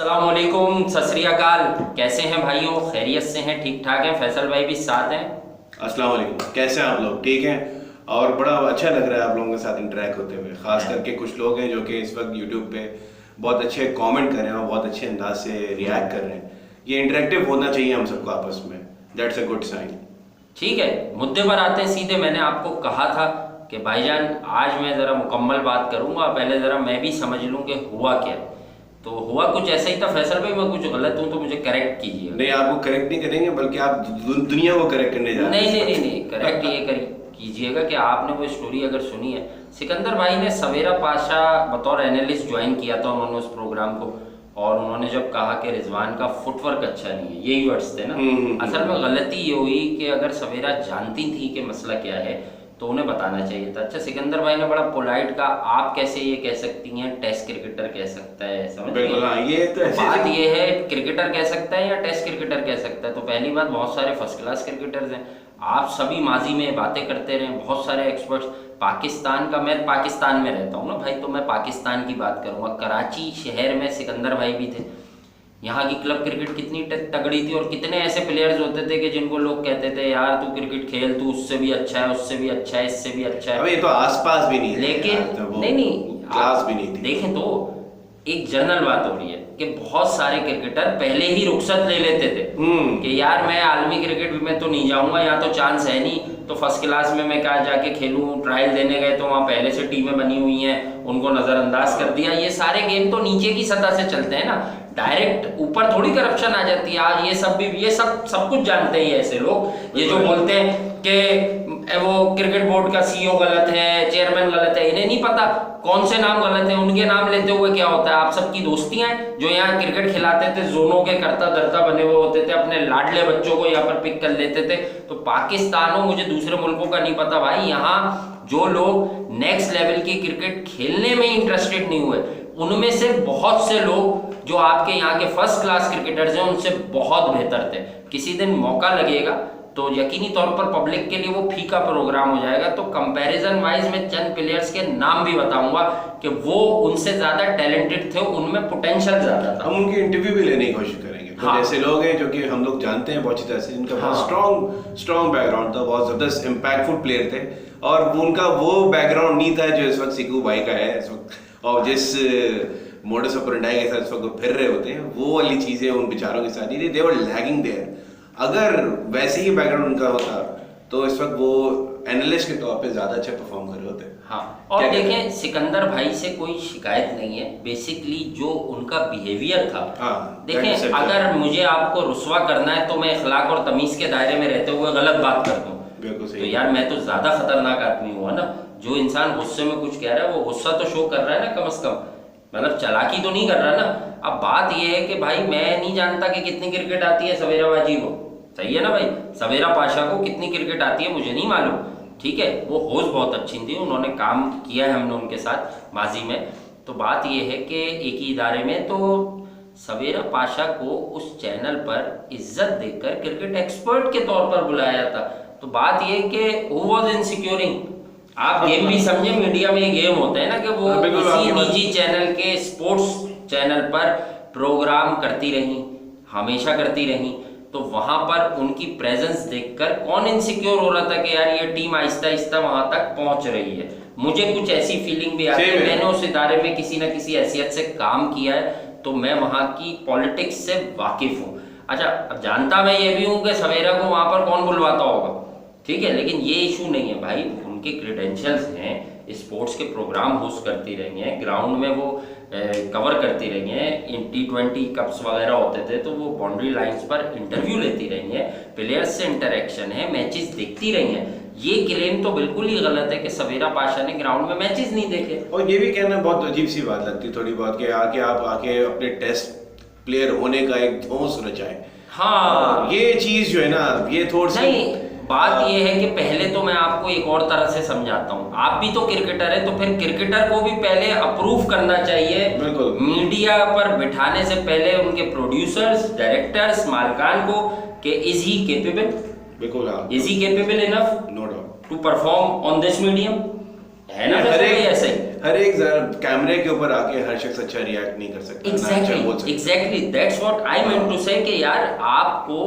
अस्सलामुअलैकुम, सत श्री अकाल। कैसे हैं भाइयों? खैरियत से हैं? ठीक ठाक हैं? फैसल भाई भी साथ हैं। अस्सलाम वालेकुम, कैसे हैं आप लोग? ठीक हैं। और बड़ा अच्छा लग रहा है आप लोगों के साथ इंटरेक्ट होते हुए। खास करके कुछ लोग हैं जो कि इस वक्त यूट्यूब पे बहुत अच्छे कमेंट कर रहे हैं और बहुत अच्छे अंदाज से रिएक्ट कर रहे हैं। ये इंटरेक्टिव होना चाहिए हम सबको आपस में। That's a good sign. ठीक है, मुद्दे पर आते हैं सीधे। मैंने आपको कहा था कि भाईजान आज मैं ज़रा मुकम्मल बात करूंगा, पहले ज़रा मैं भी समझ लूं कि हुआ क्या। तो हुआ कुछ ऐसा ही था। फैसल भाई मैं कुछ गलत हूं तो मुझे करेक्ट कीजिए। नहीं, आपको करेक्ट नहीं करेंगे बल्कि आप दुनिया को करेक्ट करने जा रहे हैं। नहीं, करेक्ट ये कीजिएगा कि आपने वो स्टोरी अगर सुनी है। सिकंदर भाई ने सवेरा पाशा बतौर एनालिस्ट ज्वाइन किया था उन्होंने उस प्रोग्राम को, और उन्होंने जब कहा कि रिजवान का फुटवर्क अच्छा नहीं है, यही वर्ड्स थे ना। असल में गलती ये हुई कि अगर सवेरा जानती थी कि मसला क्या है तो उन्हें बताना चाहिए था। अच्छा, सिकंदर भाई ने बड़ा पोलाइट कहा, आप कैसे ये कह सकती हैं, टेस्ट क्रिकेटर कह सकता है। समझ बिल्कुल, हाँ, ये तो बात ये है, क्रिकेटर कह सकता है या टेस्ट क्रिकेटर कह सकता है। तो पहली बात, बहुत सारे फर्स्ट क्लास क्रिकेटर्स हैं। आप सभी माजी में बातें करते रहे, बहुत सारे एक्सपर्ट्स। पाकिस्तान का, मैं पाकिस्तान में रहता हूँ ना भाई, तो मैं पाकिस्तान की बात करूँगा। कराची शहर में सिकंदर भाई भी थे। यहाँ की क्लब क्रिकेट कितनी तगड़ी थी और कितने ऐसे प्लेयर्स होते थे कि जिनको लोग कहते थे यार तू क्रिकेट खेल, तू उससे भी अच्छा है, उससे भी अच्छा है, इससे भी अच्छा है। अबे ये तो आसपास भी नहीं है, लेकिन तो नहीं क्लास भी नहीं थी। देखें तो एक जनरल बात हो रही है कि बहुत सारे क्रिकेटर पहले ही रुखसत ले लेते थे कि यार मैं आलमी क्रिकेट में तो नहीं जाऊंगा, यहाँ तो चांस है नहीं, तो फर्स्ट क्लास में मैं क्या जाके खेलूं। ट्रायल देने गए तो वहाँ पहले से टीमें बनी हुई हैं, उनको नजरअंदाज कर दिया। ये सारे गेम तो नीचे की सतह से चलते हैं ना, डायरेक्ट ऊपर थोड़ी करप्शन आ जाती है। आज ये सब कुछ जानते हैं ऐसे लोग, ये जो बोलते हैं कि वो क्रिकेट बोर्ड का सीईओ गलत है, चेयरमैन गलत है। इन्हें नहीं पता कौन से नाम गलत है, उनके नाम लेते हुए क्या होता है। आप सबकी दोस्तियां हैं जो यहाँ क्रिकेट खिलाते थे, जोनों के करता धरता बने हुए होते थे, अपने लाडले बच्चों को यहाँ पर पिक कर लेते थे। तो पाकिस्तान हो, मुझे दूसरे मुल्कों का नहीं पता भाई, यहाँ जो लोग नेक्स्ट लेवल की क्रिकेट खेलने में इंटरेस्टेड नहीं हुए, उनमें से बहुत से लोग जो आपके यहाँ के फर्स्ट क्लास क्रिकेटर्स हैं उनसे बहुत बेहतर थे। किसी दिन मौका लगेगा तो यकीनी तौर पर पब्लिक के लिए वो फीका प्रोग्राम हो जाएगा। तो कंपैरिजन वाइज मैं चंद प्लेयर्स के नाम भी बताऊंगा कि वो उनसे ज्यादा टैलेंटेड थे, उनमें पोटेंशियल ज्यादा था। हम उनकी इंटरव्यू भी लेने की कोशिश करेंगे। तो हाँ। जैसे लोग हैं जो कि हम लोग जानते हैं बहुत अच्छी तरह से, जिनका बहुत स्ट्रॉन्ग बैकग्राउंड था, बहुत जबरदस्त इम्पैक्टफुल प्लेयर थे, और उनका वो बैकग्राउंड नहीं था जो इस वक्त सिकू भाई का है इस वक्त, और जिस मोडस ऑपरेंडी के साथ इस वक्त फिर रहे होते हैं, वो वाली चीजें उन बेचारों के साथ नहीं थी। दे वर लैगिंग देयर। अगर वैसे ही बैकग्राउंड उनका होता तो इस वक्त वो एनालिस्ट के तौर पे ज्यादा अच्छा परफॉर्म कर रहे होते। हाँ, और देखें सिकंदर भाई से कोई शिकायत नहीं है। बेसिकली जो उनका बिहेवियर था, देखें अगर मुझे आपको रुस्वा करना है तो मैं इखलाक और तमीज के दायरे में रहते हुए गलत बात कर दूं, तो यार मैं तो ज्यादा खतरनाक आदमी हुआ ना। जो इंसान गुस्से में कुछ कह रहा है वो गुस्सा तो शो कर रहा है ना, कम से कम, मतलब चालाकी तो नहीं कर रहा ना। अब बात यह है कि भाई मैं नहीं जानता कि कितनी क्रिकेट आती है सवेराबाजी को, सही है ना भाई, सवेरा पाशा को कितनी क्रिकेट आती है मुझे नहीं मालूम। ठीक है, वो होस्ट बहुत अच्छी थी, उन्होंने काम किया है हमने उनके साथ माजी में। तो बात यह है कि एक ही इदारे में तो सवेरा पाशा को उस चैनल पर इज्जत देकर क्रिकेट एक्सपर्ट के तौर पर बुलाया था। तो बात यह कि हु वाज इनसिक्योरिंग, आप गेम भी समझे, मीडिया में गेम होता है ना कि वो किसी निजी चैनल के स्पोर्ट्स चैनल पर प्रोग्राम करती रही, हमेशा करती रही। तो वहां पर उनकी प्रेजेंस देखकर कौन इनसिक्योर हो रहा था कि यार ये टीम आहिस्ता आहिस्ता वहां तक पहुंच रही है। मुझे कुछ ऐसी फीलिंग भी आती है, मैंने उस इदारे में किसी न किसी हैसियत से काम किया है, तो मैं वहां की पॉलिटिक्स से वाकिफ हूँ। अच्छा, अब जानता मैं ये भी हूँ कि सवेरा को वहां पर कौन बुलवाता होगा, ठीक है, लेकिन ये इशू नहीं है भाई। उनके क्रेडेंशियल्स हैं, स्पोर्ट्स के प्रोग्राम होस्ट करती रही हैं, ग्राउंड में वो कवर करती रही हैं, इन T20 कप्स वगैरह होते थे तो वो बाउंड्री लाइंस पर इंटरव्यू लेती रही हैं, प्लेयर्स से इंटरेक्शन है, मैचेस देखती रही हैं। ये क्लेम तो बिल्कुल ही गलत है कि सवेरा पाशा ने ग्राउंड में मैचेस नहीं देखे। और ये भी कहना बहुत अजीब सी बात लगती है थोड़ी बहुत, कि आप आके अपने टेस्ट प्लेयर होने का एक धौंस रचाएं। हाँ, ये चीज जो है ना, ये थोड़ी सी बात यह है कि पहले तो मैं आपको एक और तरह से समझाता हूँ। आप भी तो क्रिकेटर है, तो फिर क्रिकेटर को भी पहले अप्रूव करना चाहिए। बिल्कुल, मीडिया पर बिठाने से पहले उनके प्रोड्यूसर्स, डायरेक्टर्स, मालिकान को कि इज ही केपेबल, बिल्कुल, is he capable enough no doubt to perform on this medium, है ना? ऐसे ही हर एक कैमरे के ऊपर आके हर शख्स अच्छा रिएक्ट नहीं कर सकता। Exactly that's what I mean to say कि यार आपको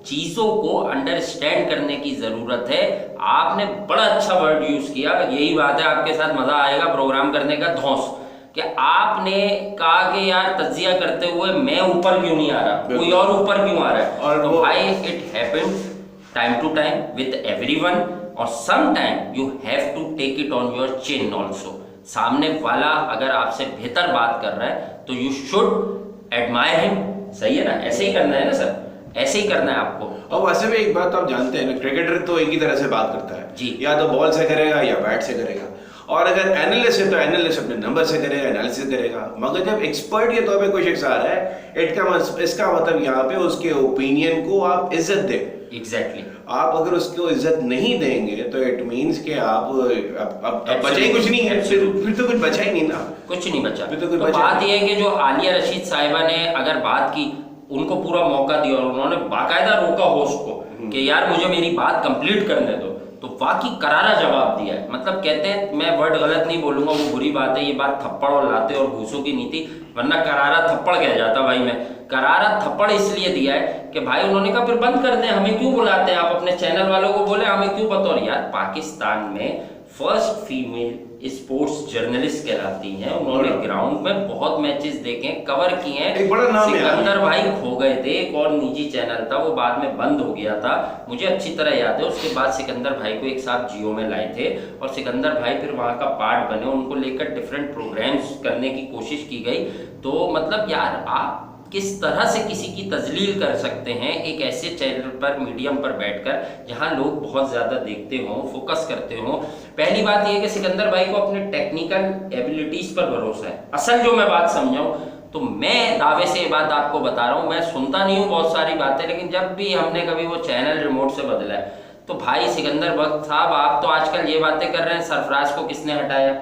चीजों को अंडरस्टैंड करने की जरूरत है। आपने बड़ा अच्छा वर्ड यूज किया, यही बात है, आपके साथ मजा आएगा प्रोग्राम करने का, धौंस, कि आपने कहा कि यार तज्जिया करते हुए मैं ऊपर क्यों नहीं आ रहा, कोई और ऊपर क्यों आ रहा है। और तो भाई it happens time to time with everyone, और some time you have to take it on your chin also. सामने वाला अगर आपसे बेहतर बात कर रहा है तो यू शुड एडमायर हिम, सही है ना, ऐसे ही करना है ना सर, ऐसे ही करना है आपको। और वैसे भी एक बात आप जानते हैं ना, क्रिकेटर तो एक ही तरह से बात करता है जी, या तो बॉल से करेगा या बैट से करेगा, और अगर एनालिस्ट है तो एनालिस्ट अपने नंबर से करेगा, एनालिसिस करेगा। मगर जब एक्सपर्ट के तौर पे कोई शख्स आ रहा है, इसका मतलब यहाँ पे उसके ओपिनियन को आप इज्जत दें। एग्जैक्टली आप अगर उसको इज्जत नहीं देंगे तो इट मींस कि आप बचा ही कुछ नहीं है, फिर तो कुछ बचा ही नहीं ना, कुछ नहीं बचा। तो बात यह है कि जो आलिया रशीद साहिबा ने अगर बात की, उनको पूरा मौका दिया और उन्होंने बाकायदा रोका होस्ट को कि यार मुझे मेरी बात कंप्लीट करने दो, तो वाकई करारा जवाब दिया है। मतलब कहते हैं, मैं वर्ड गलत नहीं बोलूंगा, वो बुरी बात है, ये बात थप्पड़ और लाते और घूसों की नीति, वरना करारा थप्पड़ कह जाता भाई। मैं करारा थप्पड़ इसलिए दिया है कि भाई उन्होंने कहा फिर बंद कर दें, हमें क्यों बुलाते हैं आप, अपने चैनल वालों को बोले, हमें क्यों बतौर। यार पाकिस्तान में फर्स्ट फीमेल स्पोर्ट्स जर्नलिस्ट कहलाती हैं, उन्होंने ग्राउंड में बहुत मैचेस देखे, कवर किए हैं, एक बड़ा नाम है। सिकंदर भाई खो गए थे, एक और निजी चैनल था, वो बाद में बंद हो गया था, मुझे अच्छी तरह याद है। उसके बाद सिकंदर भाई को एक साथ जियो में लाए थे और सिकंदर भाई फिर वहाँ का पार्ट बने, उनको लेकर डिफरेंट प्रोग्राम्स करने की कोशिश की गई। तो मतलब यार आप किस तरह से किसी की तजलील कर सकते हैं एक ऐसे चैनल पर, मीडियम पर बैठकर, जहां लोग बहुत ज़्यादा देखते हों, फोकस करते हों। पहली बात यह है कि सिकंदर भाई को अपने टेक्निकल एबिलिटीज़ पर भरोसा है। असल जो मैं बात समझाऊं तो मैं दावे से ये बात आपको बता रहा हूँ, मैं सुनता नहीं हूँ बहुत सारी बातें, लेकिन जब भी हमने कभी वो चैनल रिमोट से बदला है तो भाई सिकंदर भक्त साहब, आप तो आजकल ये बातें कर रहे हैं सरफराज को किसने हटाया,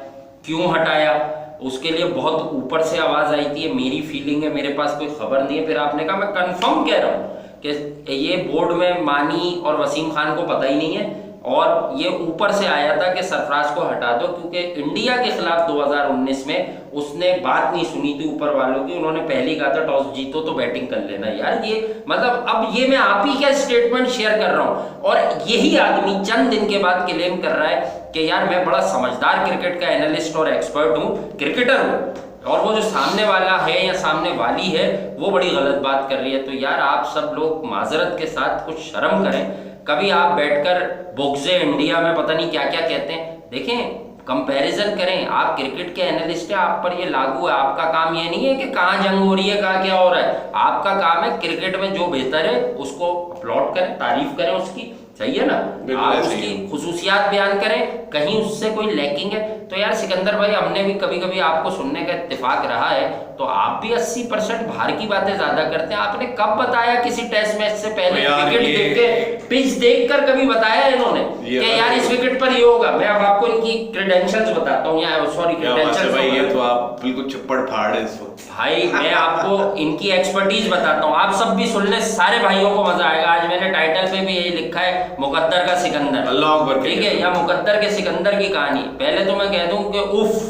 क्यों हटाया, उसके लिए बहुत ऊपर से आवाज आई थी, मेरी फीलिंग है, मेरे पास कोई खबर नहीं है। फिर आपने कहा, मैं कंफर्म कह रहा हूँ कि ये बोर्ड में मानी और वसीम खान को पता ही नहीं है, और ये ऊपर से आया था कि सरफराज को हटा दो, क्योंकि इंडिया के खिलाफ 2019 में उसने बात नहीं सुनी थी ऊपर वालों की, उन्होंने पहले कहा था टॉस जीतो तो बैटिंग कर लेना। यार ये मतलब अब ये मैं आप ही का स्टेटमेंट शेयर कर रहा हूँ, और यही आदमी चंद दिन के बाद क्लेम कर रहा है कि यार मैं बड़ा समझदार क्रिकेट का एनालिस्ट और एक्सपर्ट हूँ, क्रिकेटर हूँ, और वो जो सामने वाला है या सामने वाली है वो बड़ी गलत बात कर रही है। तो यार आप सब लोग माजरत के साथ कुछ शर्म करें। कभी आप बैठकर बोक्से इंडिया में पता नहीं क्या क्या कहते हैं, देखें, कंपैरिजन करें। आप क्रिकेट के एनालिस्ट हैं, आप पर ये लागू है। आपका काम ये नहीं है कि कहाँ जंग हो रही है, कहाँ क्या हो रहा है। आपका काम है क्रिकेट में जो बेहतर है उसको अपलोड करें, तारीफ करें उसकी, सही है ना, आप उसकी खुसूसियात बयान करें, कहीं उससे कोई लैकिंग है तो यार सिकंदर भाई, हमने भी कभी कभी आपको सुनने का इत्तेफाक रहा है, तो आप भी 80% बाहर की बातें ज्यादा करते हैं। आपने कब बताया किसी टेस्ट मैच से पहले विकेट देख के, पिच देखकर कभी बताया इन्होंने कि यार इस विकेट पर ये होगा? मैं अब आपको इनकी क्रेडेंशियल्स बताता हूँ, या सॉरी क्रेडेंशियल्स भाई, ये तो आप बिल्कुल चप्पड़ फाड़ है इस वक्त। भाई मैं आपको इनकी एक्सपर्टीज बताता हूँ, आप सब भी सुन ले, सारे भाइयों को मजा आएगा। आज मैंने टाइटल पे भी यही लिखा है, मुकद्दर का सिकंदर, अल्लाह अकबर, ठीक है, या मुकद्दर के सिकंदर की कहानी। पहले तो मैं कह दूं कि उफ,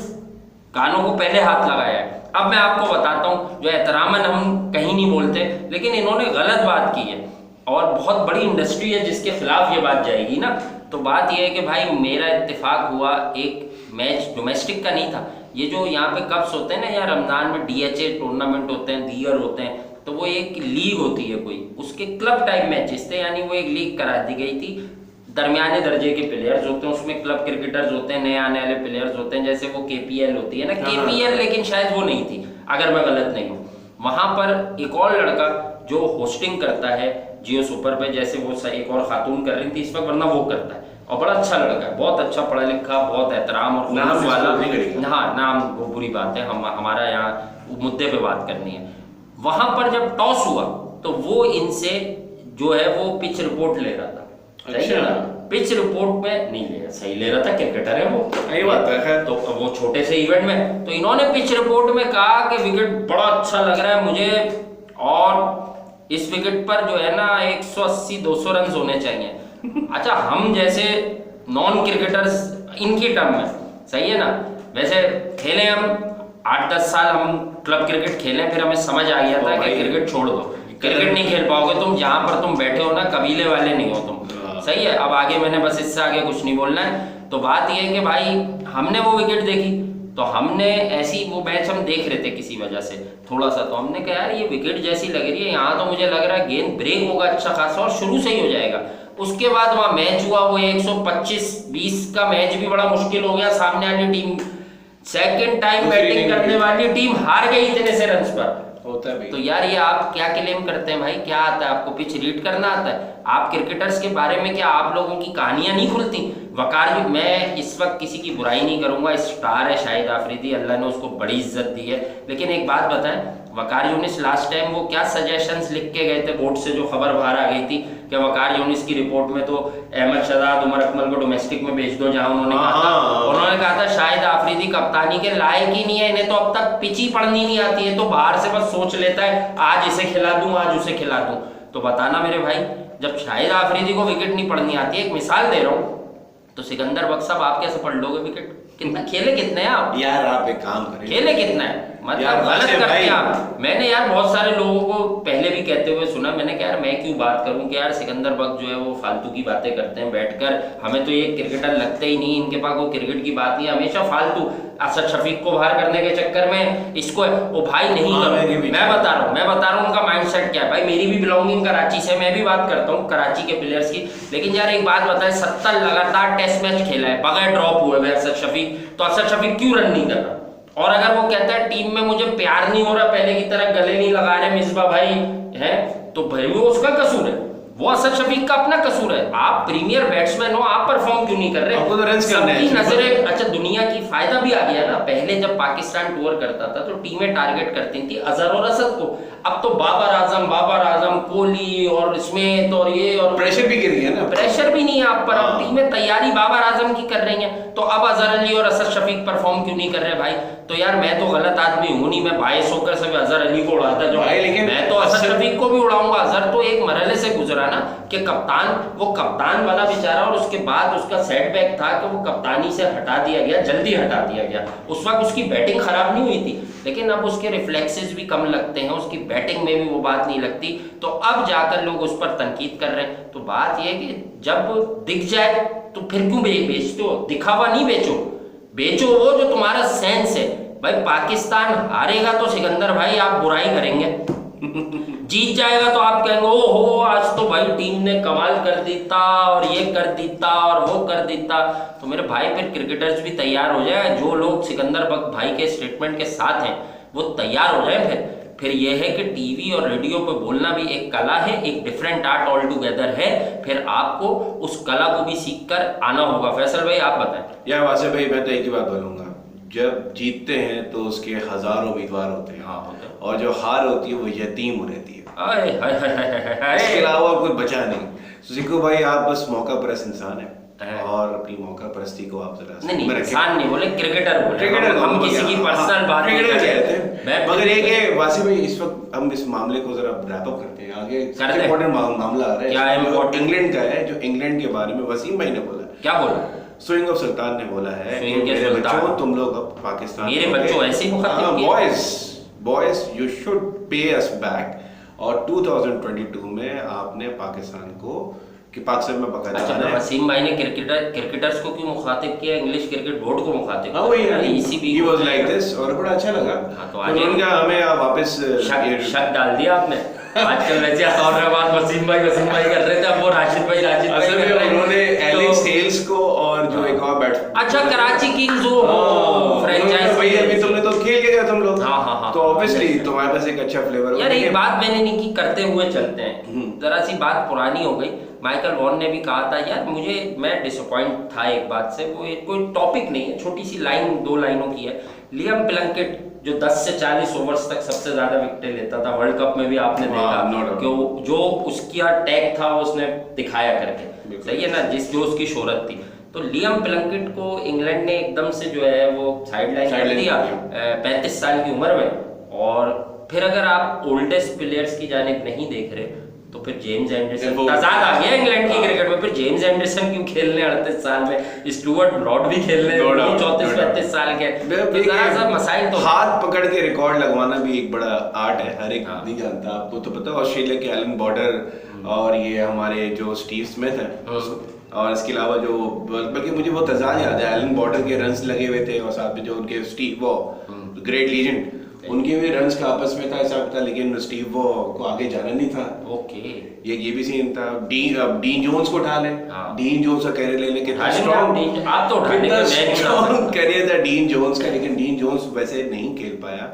कानों को पहले हाथ लगाया है। अब मैं आपको बताता हूँ, जो एहतरामन हम कहीं नहीं बोलते, लेकिन इन्होंने गलत बात की है, और बहुत बड़ी इंडस्ट्री है जिसके खिलाफ ये बात जाएगी ना। तो बात यह है कि भाई मेरा इत्तेफाक हुआ, एक मैच डोमेस्टिक का नहीं था, ये जो यहाँ पे कप्स होते हैं ना, या रमजान में DHA टूर्नामेंट होते हैं, दीगर होते हैं, तो वो एक लीग होती है कोई, उसके क्लब टाइप मैचेस थे, यानी वो एक लीग करा दी गई थी। दरमियाने दर्जे के प्लेयर्स होते हैं उसमें, क्लब क्रिकेटर्स होते हैं, नए आने वाले प्लेयर्स होते हैं, जैसे वो KPL होती है ना, KPL, लेकिन शायद वो नहीं थी अगर मैं गलत नहीं हूँ। वहाँ पर एक और लड़का जो होस्टिंग करता है जियो सुपर पे, जैसे वो एक और खातून कर रही थी इस वक्त, वरना वो करता है, और बड़ा अच्छा लड़का है, बहुत अच्छा पढ़ा लिखा, बहुत एहतराम और खुलूस वाला। हाँ, नाम वो बुरी बात है, हमारा यहाँ मुद्दे पे बात करनी है। वहां पर जब टॉस हुआ तो वो इनसे जो है वो पिच रिपोर्ट ले रहा था, सही है ना, पिच रिपोर्ट में नहीं ले रहा, सही ले रहा था, क्रिकेटर है वो, सही बात है। तो वो छोटे से इवेंट में, तो इन्होंने पिच रिपोर्ट में कहा कि विकेट बड़ा अच्छा लग रहा है मुझे, और इस विकेट पर जो है ना 180-200 रन होने चाहिए। अच्छा, हम जैसे नॉन क्रिकेटर्स इनकी टर्म में, सही है ना, वैसे खेले हम 8-10 साल हम क्लब क्रिकेट खेले, फिर हमें समझ आ गया था कि क्रिकेट छोड़ दो, क्रिकेट नहीं खेल पाओगे तुम, जहाँ पर तुम बैठे हो ना कबीले वाले नहीं हो तुम। सही है, अब आगे मैंने बस इससे आगे कुछ नहीं बोलना है। तो बात ये है कि भाई हमने वो विकेट देखी, तो हमने ऐसी वो मैच हम देख रहे थे किसी वजह से थोड़ा सा, तो हमने कहा यार ये विकेट जैसी लग रही है, यहाँ तो मुझे लग रहा है गेंद ब्रेक होगा अच्छा खासा और शुरू से ही हो जाएगा। उसके बाद वहाँ मैच हुआ, वो 125-20 का मैच भी बड़ा मुश्किल हो गया, सामने वाली टीम सेकंड टाइम बैटिंग करने वाली टीम हार गई इतने से रन्स पर। होता है तो यार ये आप क्या क्लेम करते हैं भाई, क्या आता है आपको, पिच रीड करना आता है? आप क्रिकेटर्स के बारे में क्या आप लोगों की कहानियां नहीं खुलती? वकार भी, मैं इस वक्त किसी की बुराई नहीं करूंगा, स्टार है शाहिद आफरीदी, अल्लाह ने उसको बड़ी इज्जत दी है, लेकिन एक बात बताएं, वकार यूनिस लास्ट टाइम वो क्या सजेशंस लिख के गए थे बोर्ड से, जो खबर बाहर आ गई थी कि वकार यूनिस की रिपोर्ट में तो अहमद शहजाद, उमर अकमल को डोमेस्टिक में भेज दो, जहां उन्होंने कहा था शाहिद आफरीदी कप्तानी के लायक ही नहीं है, इन्हें तो अब तक पिच ही पढ़नी नहीं आती है, तो बाहर से बस सोच लेता है आज इसे खिला दूं आज उसे खिला दूं। तो बताना मेरे भाई, जब शाहिद आफरीदी को विकेट नहीं पढ़नी आती है, एक मिसाल दे रहा हूँ, तो सिकंदर बख्श साहब आप कैसे पढ़ लोगे विकेट? कितना खेले कितने हैं आप यार? आप एक काम करें, खेले कितना है, मतलब गलत करते हैं आप। मैंने यार बहुत सारे लोगों को पहले भी कहते हुए सुना, मैंने कहा यार मैं क्यों बात करूं कि यार सिकंदर बख्श जो है वो फालतू की बातें करते हैं बैठकर, हमें तो ये क्रिकेटर लगते ही नहीं, इनके पास वो क्रिकेट की बात नहीं, हमेशा फालतू। असद शफीक को बाहर करने के चक्कर में इसको वो भाई नहीं करो, मैं बता रहा हूँ उनका माइंडसेट क्या है भाई। मेरी भी बिलोंगिंग कराची से, मैं भी बात करता हूँ कराची के प्लेयर्स की, लेकिन यार एक बात बताए, 70 लगातार टेस्ट मैच खेला है बगैर ड्रॉप हुए असद शफीक, तो असद शफीक क्यों रन नहीं कर रहा? और अगर वो कहता है टीम में मुझे प्यार नहीं हो रहा, पहले की तरह गले नहीं लगा रहे मिसबा भाई है, तो भाई वो उसका कसूर है, वो असद शफीक का अपना कसूर है। आप प्रीमियर बैट्समैन हो, आप परफॉर्म क्यों नहीं कर रहे? आपको तो रन्स करने हैं, सबकी नजरें, अच्छा दुनिया की फायदा भी आ गया ना, पहले जब पाकिस्तान टूर करता था तो टीमें टारगेट करती थी अजहर और असद को, अब तो बाबर आजम, कोहली और स्मिथ और ये, और प्रेशर भी गिर गया ना, प्रेशर भी नहीं है आप पर, अब टीमें तैयारी बाबर आजम की कर रही हैं, तो अब अजहर अली और असद शफीक परफॉर्म क्यों नहीं कर रहे भाई? तो यार मैं तो गलत आदमी हूं नहीं, मैं बायस होकर सब अजहर अली को उड़ाता जो भाई, लेकिन मैं तो असद शफीक को भी उड़ाऊंगा। अजहर तो एक मरहले से गुजरा ना कि कप्तान, वो कप्तान वाला बेचारा, और उसके बाद उसका सेटबैक था कि वो कप्तानी से हटा दिया गया, जल्दी हटा दिया गया। उस वक्त उसकी बैटिंग खराब नहीं हुई थी, लेकिन अब उसके रिफ्लेक्सेस भी कम लगते हैं, उसकी बैटिंग में भी वो बात नहीं लगती, तो अब जाकर लोग उस पर तनकीद कर रहे हैं। तो बात यह है कि जब दिख जाए तो फिर क्यों बेचते हो? दिखावा नहीं बेचो, बेचो वो जो तुम्हारा सेंस है। भाई पाकिस्तान हारेगा तो सिकंदर भाई आप बुराई करेंगे, जीत जाएगा तो आप कहेंगे ओ हो आज तो भाई टीम ने कमाल कर देता और ये कर देता और वो कर देता। तो मेरे भाई फिर क्रिकेटर्स भी तैयार हो जाए, जो लोग सिकंदर बख्श भाई के स्टेटमेंट के साथ हैं वो तैयार हो जाए। फिर यह है कि टीवी और रेडियो पे बोलना भी एक कला है, एक डिफरेंट आर्ट ऑल टुगेदर है, फिर आपको उस कला को भी सीख कर आना होगा। फैसल भाई आप बताएं। यार वासिफ भाई मैं तो एक ही बात बोलूंगा, जब जीतते हैं तो उसके हजारों उम्मीदवार होते हैं, हाँ होते हैं, और जो हार होती है वो यतीम रहती है, हाय इसके अलावा कुछ बचा नहीं। सिकू भाई आप बस मौका परस्त इंसान है और अपनी मौका परस्ती को आप जरा नहीं इंसान नहीं बोले, क्रिकेटर बोले, क्रिकेटर हम किसी की पर्सनल बात नहीं कहते हैं। मगर ये कि वासिफ भाई इस वक्त हम इस मामले को जरा रैप अप करते हैं, आगे इम्पोर्टेंट मामला आ रहा है इंग्लैंड का है, जो इंग्लैंड के बारे में वसीम भाई ने बोला। क्या बोला? स्विंग ऑफ सुल्तान ने बोला है कि मेरे बच्चों तुम लोग अब पाकिस्तान, मेरे बच्चों ऐसे ही मुखातिब किए, boys you should pay us back. और 2022 में आपने पाकिस्तान को कि पाकिस्तान में पकड़ा। अच्छा वसीम भाई ने क्रिकेटर्स को क्यों मुखातिब किया? इंग्लिश क्रिकेट बोर्ड को मुखातिब किया। वही ECB he was like this और बड़ा अच्छा लगा। तो आज उनका हमें वापस शक डाल दिया आपने। आजकल वैसे और बात वसीम भाई कर रहे थे, अब वो राशिद भाई असल में उन्होंने एलेक्स हेल्स को और जो एक और बैट, अच्छा कराची किंग्स वो फ्रेंचाइज भाई अभी तुमने तो खेल के गए तुम लोग, हाँ तो ऑब्वियसली तुम्हारे पास एक अच्छा फ्लेवर यार। एक बात मैंने नहीं की, करते हुए चलते हैं, जरा सी बात पुरानी हो गई। माइकल वॉन ने भी कहा था यार मैं डिसअपॉइंट था एक बात से, वो कोई टॉपिक नहीं है, छोटी सी लाइन 2 लाइनों की है। लियम प्लंकेट जो 10 से 40 ओवर्स तक सबसे ज्यादा विकेटें लेता था, वर्ल्ड कप में भी आपने देखा कि जो उसकी टैग था उसने दिखाया करके, सही है ना, जो उसकी शोहरत थी। तो लियम प्लंकेट को इंग्लैंड ने एकदम से जो है वो साइडलाइन कर दिया 35 साल की उम्र में। और फिर अगर आप ओल्डेस्ट प्लेयर्स की जानिब नहीं देख रहे तो फिर जेम्स एंडरसन तजाद आ गया इंग्लैंड की क्रिकेट में। फिर जेम्स एंडरसन क्यों खेलने 38 साल में, स्टुअर्ट ब्रॉड भी खेलने 34-35 साल के, तो जरा सा मसाइल। तो हाथ पकड़ के रिकॉर्ड लगवाना भी एक बड़ा आर्ट है, हर एक नहीं जानता। आपको तो पता ऑस्ट्रेलिया के एलन बॉर्डर और ये हमारे जो स्टीव स्मिथ है, और इसके अलावा जो बल्कि मुझे वो तजाद याद है, एलन बॉर्डर के रन्स लगे हुए थे और साथ में जो उनके स्टीव वो ग्रेट लीजेंड उनके भी रन्स का आपस में था ऐसा था, लेकिन स्टीव वो को आगे जाना नहीं था। ओके, ये भी सीन था। डीन जोन्स को उठा ले, डीन जोन्स का कैरियर ले लेके स्ट्रॉन्ग, आप तो उठाने का स्ट्रॉन्ग कैरियर था डीन जोन्स का, लेकिन डीन जोन्स वैसे नहीं खेल पाया।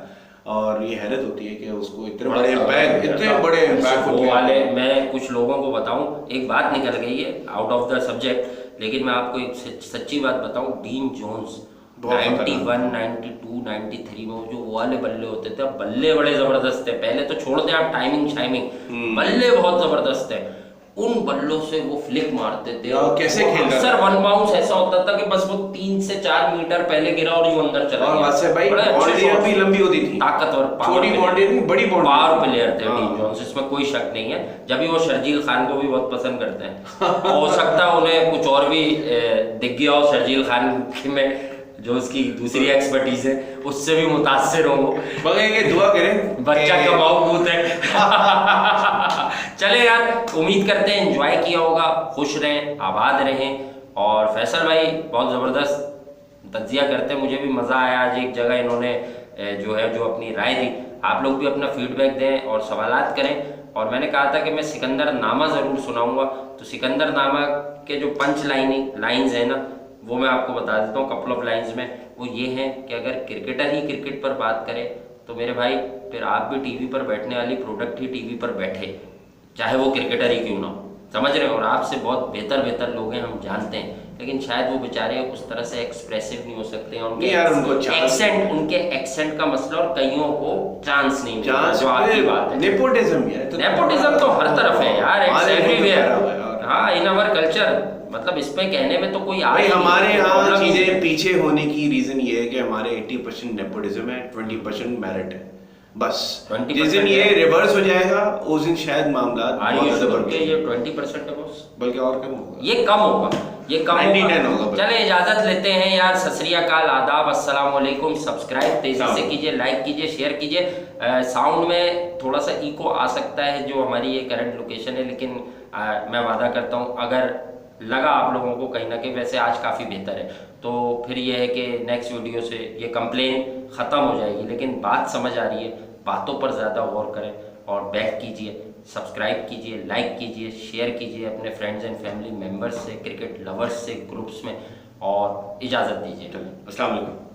और ये हैरत होती है कि उसको इतने बड़े इम्पैक्ट वाले, मैं कुछ लोगों को बताऊं, एक बात निकल गई है आउट ऑफ द सब्जेक्ट, लेकिन मैं आपको एक सच्ची बात बताऊं, डीन जोन्स 91, 92, 93 में जो वाले बल्ले होते थे, बल्ले बड़े जबरदस्त थे। पहले तो छोड़ दे आप टाइमिंग बल्ले बहुत जबरदस्त है। उन बल्लों से वो फ्लिक मारते थे, कैसे खेलता अक्सर वन बाउंस ऐसा होता था कि बस वो 3 से 4 मीटर पहले गिरा और यूं अंदर चला गया। और भाई बाउंड्रियां भी लंबी होती थी, ताकतवर, छोटी बाउंड्री नहीं, बड़ी बाउंड्री, पावर प्लेयर थे डीन जोन्स, इसमें कोई शक नहीं है। जब भी वो शर्जील खान को भी बहुत पसंद करते हैं, हो सकता है उन्हें कुछ और भी दिख गया हो शर्जील खान में, जो उसकी दूसरी एक्सपर्टीज है उससे भी मुतासिर होंगे। मगर दुआ करें, बच्चा कमाऊ भूत है। चले यार, उम्मीद करते हैं एंजॉय किया होगा, खुश रहें, आबाद रहें। और फैसल भाई बहुत ज़बरदस्त तज्जिया करते हैं, मुझे भी मज़ा आया। आज एक जगह इन्होंने जो अपनी राय दी, आप लोग भी अपना फीडबैक दें और सवालात करें। और मैंने कहा था कि मैं सिकंदर नामा ज़रूर सुनाऊंगा, तो सिकंदर नामा के जो पंच लाइन्स हैं ना, वो मैं आपको बता देता हूँ कपल ऑफ लाइंस में। वो ये हैं कि अगर क्रिकेटर ही क्रिकेट पर बात करे तो मेरे भाई फिर आप भी टीवी पर बैठने वाली प्रोडक्ट ही टीवी पर बैठे, चाहे वो क्रिकेटर ही क्यों ना हो, समझ रहे हो। और आपसे बहुत बेहतर लोग हैं, हम जानते हैं, लेकिन शायद वो बेचारे उस तरह से एक्सप्रेसिव नहीं हो सकते हैं। उनके एक्सेंट का मसला, और कईयों को चांस नहीं मिलता, जो आपकी बात है। नेपोटिज्म तो हर तरफ है यार, इट्स एवरीवेयर। हाँ, इन आवर कल्चर, मतलब इसमें कहने में तो कोई भाई हमारे यहाँ चीजें पीछे होने की रीजन ये है कि हमारे 80% नेपोटिज्म है, 20% मेरिट है, बस। जिस दिन ये रिवर्स हो जाएगा उस दिन शायद मामला ये 20% है बस, बल्कि और कम होगा, ये कम होगा। चले इजाजत लेते हैं यार, सत श्री अकाल, आदाब, अस्सलाम वालेकुम। सब्सक्राइब तेजी से कीजिए, लाइक कीजिए, शेयर कीजिए। साउंड में थोड़ा सा इको आ सकता है जो हमारी ये करंट लोकेशन है, लेकिन मैं वादा करता हूँ अगर लगा आप लोगों को कहीं ना कहीं, वैसे आज काफ़ी बेहतर है, तो फिर ये है कि नेक्स्ट वीडियो से ये कंप्लेन ख़त्म हो जाएगी। लेकिन बात समझ आ रही है, बातों पर ज़्यादा गौर करें और बैक कीजिए, सब्सक्राइब कीजिए, लाइक कीजिए, शेयर कीजिए अपने फ्रेंड्स एंड फैमिली मेम्बर्स से, क्रिकेट लवर्स से, ग्रुप्स में, और इजाज़त दीजिए। अस्सलाम वालेकुम।